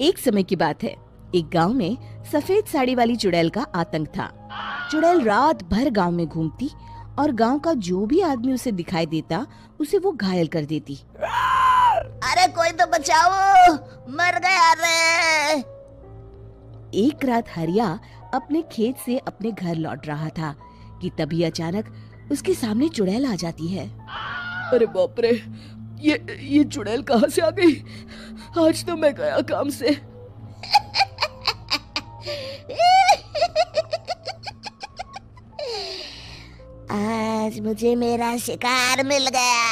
एक समय की बात है। एक गांव में सफेद साड़ी वाली चुड़ैल का आतंक था। चुड़ैल रात भर गांव में घूमती और गांव का जो भी आदमी उसे दिखाई देता उसे वो घायल कर देती। अरे कोई तो बचाओ, मर गया रे। एक रात हरिया अपने खेत से अपने घर लौट रहा था कि तभी अचानक उसके सामने चुड़ैल आ जाती है। अरे बाप रे, ये चुड़ैल कहाँ से आ गई? आज तो मैं गया काम से। आज मुझे मेरा शिकार मिल गया।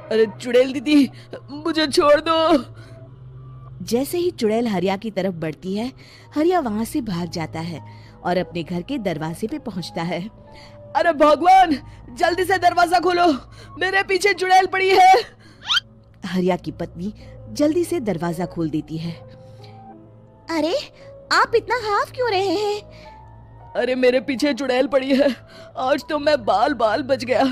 अरे चुड़ैल दीदी, मुझे छोड़ दो। जैसे ही चुड़ैल हरिया की तरफ बढ़ती है, हरिया वहाँ से भाग जाता है और अपने घर के दरवाजे पे पहुँचता है। अरे भगवान, जल्दी से दरवाजा खोलो, मेरे पीछे चुड़ैल पड़ी है। हरिया की पत्नी जल्दी से दरवाजा खोल देती है। अरे आप इतना हाफ क्यों रहे हैं? अरे मेरे पीछे चुड़ैल पड़ी है, आज तो मैं बाल बाल बच गया।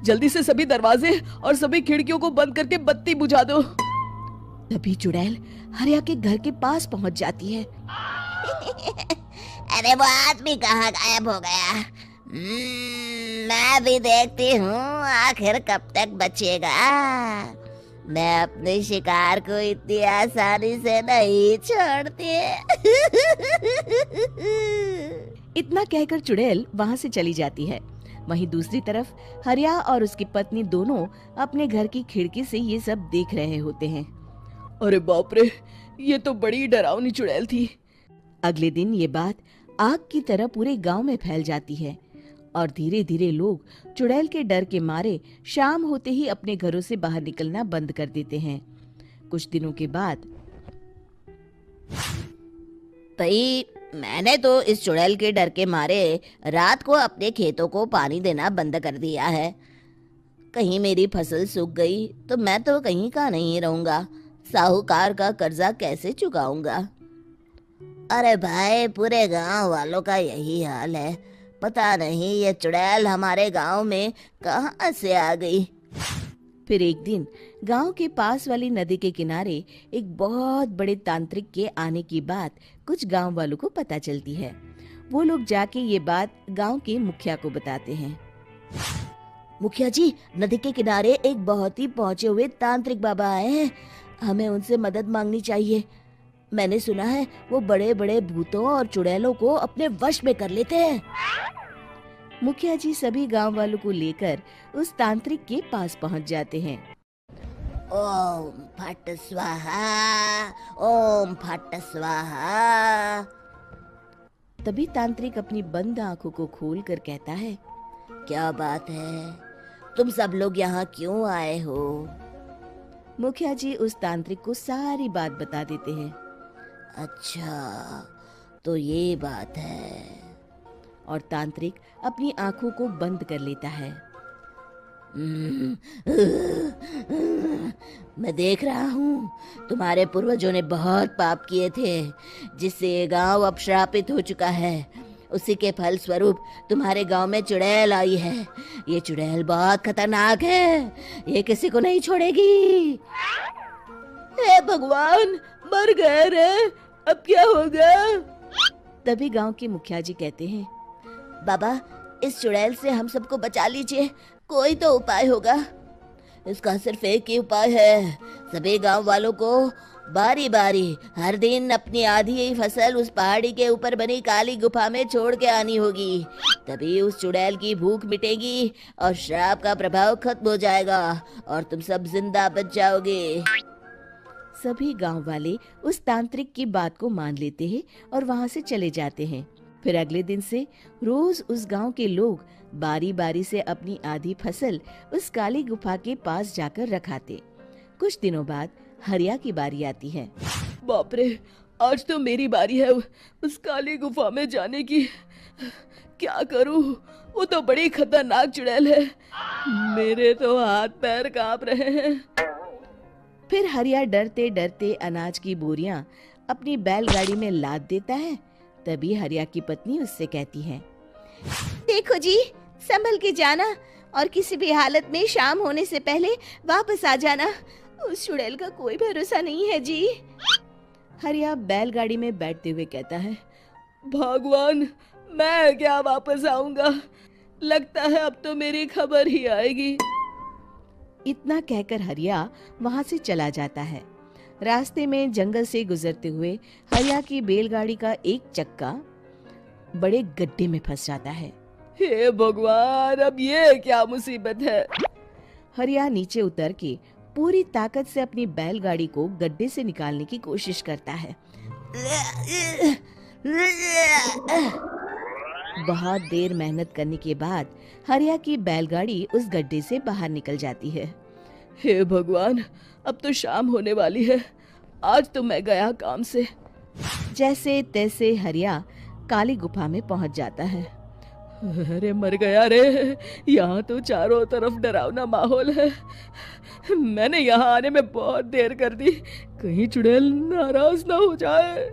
जल्दी से सभी दरवाजे और सभी खिड़कियों को बंद करके बत्ती बुझा दो। तभी चुड़ैल हरिया के घर के पास पहुंच जाती है। अरे वो आदमी कहाँ गायब हो गया? मैं भी देखती हूँ आखिर कब तक बचेगा। मैं अपने शिकार को इतनी आसानी से नहीं छोड़ती। इतना कहकर चुड़ैल वहाँ से चली जाती है। वहीं दूसरी तरफ हरिया और उसकी पत्नी दोनों अपने घर की खिड़की से ये सब देख रहे होते हैं। अरे बाप रे, ये तो बड़ी डरावनी चुड़ैल थी। अगले दिन ये बात आग की तरह पूरे गांव में फैल जाती है और धीरे धीरे लोग चुड़ैल के डर के मारे शाम होते ही अपने घरों से बाहर निकलना बंद कर देते हैं। कुछ दिनों के बाद भाई, मैंने तो इस चुड़ैल के डर के मारे रात को अपने खेतों को पानी देना बंद कर दिया है। कहीं मेरी फसल सूख गई तो मैं तो कहीं का नहीं रहूंगा। साहूकार का कर्जा कैसे चुकाऊंगा? अरे भाई, पूरे गांव वालों का यही हाल है। पता नहीं ये चुड़ैल हमारे गांव में कहां से आ गई। फिर एक दिन गांव के पास वाली नदी के किनारे एक बहुत बड़े तांत्रिक के आने की बात कुछ गांव वालों को पता चलती है। वो लोग जाके ये बात गांव के मुखिया को बताते हैं। मुखिया जी, नदी के किनारे एक बहुत ही पहुंचे हुए तांत्रिक बाबा आए हैं। हमें उनसे मदद मांगनी चाहिए। मैंने सुना है वो बड़े बड़े भूतों और चुड़ैलों को अपने वश में कर लेते हैं। मुखिया जी सभी गांव वालों को लेकर उस तांत्रिक के पास पहुंच जाते हैं। ओम फट स्वाहा, ओम फट स्वाहा। तभी तांत्रिक अपनी बंद आंखों को खोलकर कहता है, क्या बात है? तुम सब लोग यहाँ क्यों आए हो? मुखिया जी उस तांत्रिक को सारी बात बता देते हैं। अच्छा, तो ये बात है। और तांत्रिक अपनी आंखों को बंद कर लेता है। मैं देख रहा हूँ तुम्हारे पूर्वजों ने बहुत पाप किए थे, जिससे ये गांव अब श्रापित हो चुका है। उसी के फल स्वरूप तुम्हारे गांव में चुड़ैल आई है। ये चुड़ैल बहुत खतरनाक है, ये किसी को नहीं छोड़ेगी। हे भगवान, मर गए रे, अब क्या होगा? तभी गांव के मुखिया जी कहते हैं, बाबा, इस चुड़ैल से हम सबको बचा लीजिए। कोई तो उपाय होगा। इसका सिर्फ एक ही उपाय है। सभी गांव वालों को बारी बारी हर दिन अपनी आधी फसल उस पहाड़ी के ऊपर बनी काली गुफा में छोड़ के आनी होगी। तभी उस चुड़ैल की भूख मिटेगी और श्राप का प्रभाव खत्म हो जाएगा और तुम सब जिंदा बच जाओगे। सभी गांव वाले उस तांत्रिक की बात को मान लेते हैं और वहां से चले जाते हैं। फिर अगले दिन से रोज उस गांव के लोग बारी बारी से अपनी आधी फसल उस काली गुफा के पास जाकर रखाते। कुछ दिनों बाद हरिया की बारी आती है। बाप रे, आज तो मेरी बारी है उस काली गुफा में जाने की। क्या करूं? वो तो बड़ी खतरनाक चुड़ैल है। मेरे तो हाथ पैर कांप रहे हैं। फिर हरिया डरते डरते अनाज की बोरियां अपनी बैलगाड़ी में लाद देता है। तभी हरिया की पत्नी उससे कहती है, देखो जी, संभल के जाना और किसी भी हालत में शाम होने से पहले वापस आ जाना। उस चुड़ैल का कोई भरोसा नहीं है जी। हरिया बैलगाड़ी में बैठते हुए कहता है, भगवान, मैं क्या वापस आऊंगा? लगता है अब तो मेरी खबर ही आएगी। इतना कहकर हरिया वहां से चला जाता है। रास्ते में जंगल से गुजरते हुए हरिया की बैलगाड़ी का एक चक्का बड़े गड्ढे में फंस जाता है। हे भगवान, अब ये क्या मुसीबत है? हरिया नीचे उतर के पूरी ताकत से अपनी बैलगाड़ी को गड्ढे से निकालने की कोशिश करता है। बहुत देर मेहनत करने के बाद हरिया की बैलगाड़ी उस गड्ढे से बाहर निकल जाती है। हे भगवान, अब तो शाम होने वाली है। आज तो मैं गया काम से। जैसे तैसे हरिया काली गुफा में पहुंच जाता है। अरे मर गया रे, यहाँ तो चारों तरफ डरावना माहौल है। मैंने यहाँ आने में बहुत देर कर दी, कहीं चुड़ैल नाराज ना हो जाए।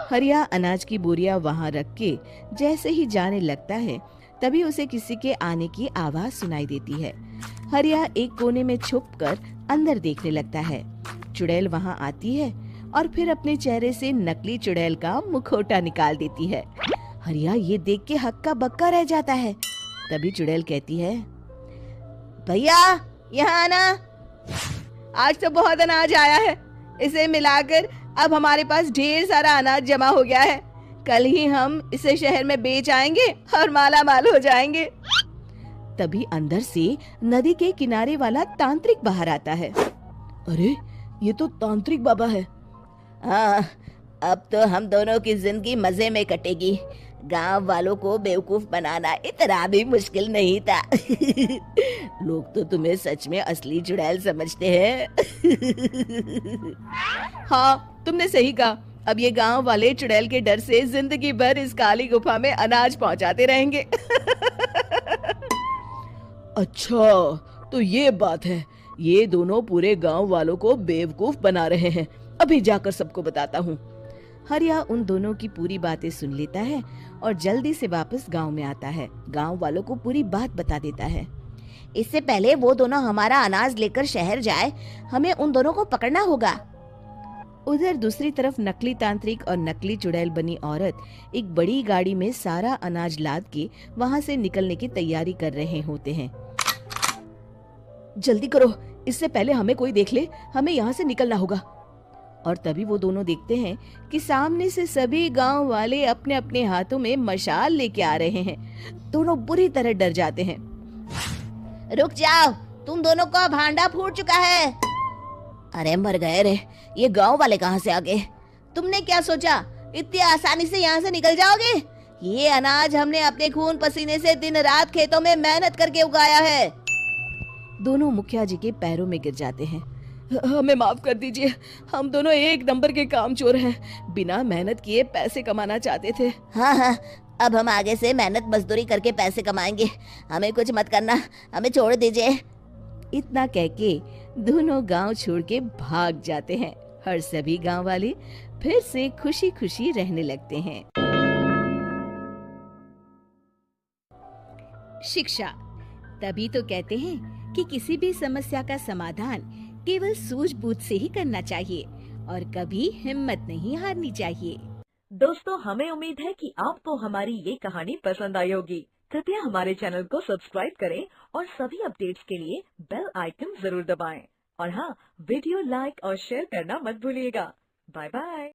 हरिया अनाज की बोरियां वहां रख के जैसे ही जाने लगता है, तभी उसे किसी के आने की आवाज सुनाई देती है। हरिया एक कोने में छुपकर अंदर देखने लगता है। चुड़ैल वहां आती है और फिर अपने चेहरे से नकली चुड़ैल का मुखौटा निकाल देती है। हरिया ये देख के हक्का बक्का रह जाता है। तभी चुड़ैल कहती है, भैया यहाँ आना। आज तो बहुत अनाज आया है, इसे मिलाकर अब हमारे पास ढेर सारा अनाज जमा हो गया है। कल ही हम इसे शहर में बेच आएंगे और माला माल हो जाएंगे। तभी अंदर से नदी के किनारे वाला तांत्रिक बाहर आता है। अरे, ये तो तांत्रिक बाबा है। हाँ, अब तो हम दोनों की जिंदगी मजे में कटेगी। गांव वालों को बेवकूफ बनाना इतना भी मुश्किल नहीं था। लोग तो तुम्हें सच में असली चुड़ैल समझते हैं। हाँ, तुमने सही कहा। अब ये गांव वाले चुड़ैल के डर से जिंदगी भर इस काली गुफा में अनाज पहुंचाते रहेंगे। अच्छा, तो ये बात है। ये दोनों पूरे गांव वालों को बेवकूफ बना रहे हैं। अभी जाकर सबको बताता हूँ। हरिया उन दोनों की पूरी बातें सुन लेता है और जल्दी से वापस गांव में आता है। गांव वालों को पूरी बात बता देता है। इससे पहले वो दोनों हमारा अनाज लेकर शहर जाए, हमें उन दोनों को पकड़ना होगा। उधर दूसरी तरफ नकली तांत्रिक और नकली चुड़ैल बनी औरत एक बड़ी गाड़ी में सारा अनाज लाद के वहां से निकलने की तैयारी कर रहे होते हैं। जल्दी करो, इससे पहले हमें कोई देख ले। हमें यहाँ से निकलना होगा। और तभी वो दोनों देखते हैं कि सामने से सभी गांव वाले अपने अपने हाथों में मशाल लेके आ रहे हैं। दोनों बुरी तरह डर जाते हैं। रुक जाओ, तुम दोनों का भांडा फूट चुका है। अरे मर गए रे, ये गांव वाले कहाँ से आ गए? तुमने क्या सोचा इतनी आसानी से यहाँ से निकल जाओगे? ये अनाज हमने अपने खून पसीने से दिन रात खेतों में मेहनत करके उगाया है। दोनों मुखिया जी के पैरों में गिर जाते हैं। हमें माफ कर दीजिए, हम दोनों एक नंबर के कामचोर हैं। बिना मेहनत किए पैसे कमाना चाहते थे। हाँ, अब हम आगे से मेहनत मजदूरी करके पैसे कमाएंगे। हमें कुछ मत करना, हमें छोड़ दीजिए। इतना कह के दोनों गांव छोड़ के भाग जाते हैं और सभी गांव वाले फिर से खुशी खुशी रहने लगते हैं। शिक्षा, तभी तो कहते हैं कि किसी भी समस्या का समाधान केवल सूझबूझ से ही करना चाहिए और कभी हिम्मत नहीं हारनी चाहिए। दोस्तों, हमें उम्मीद है कि आपको हमारी ये कहानी पसंद आई होगी। कृपया हमारे चैनल को सब्सक्राइब करें और सभी अपडेट्स के लिए बेल आइकन जरूर दबाएं। और हाँ, वीडियो लाइक और शेयर करना मत भूलिएगा। Bye bye.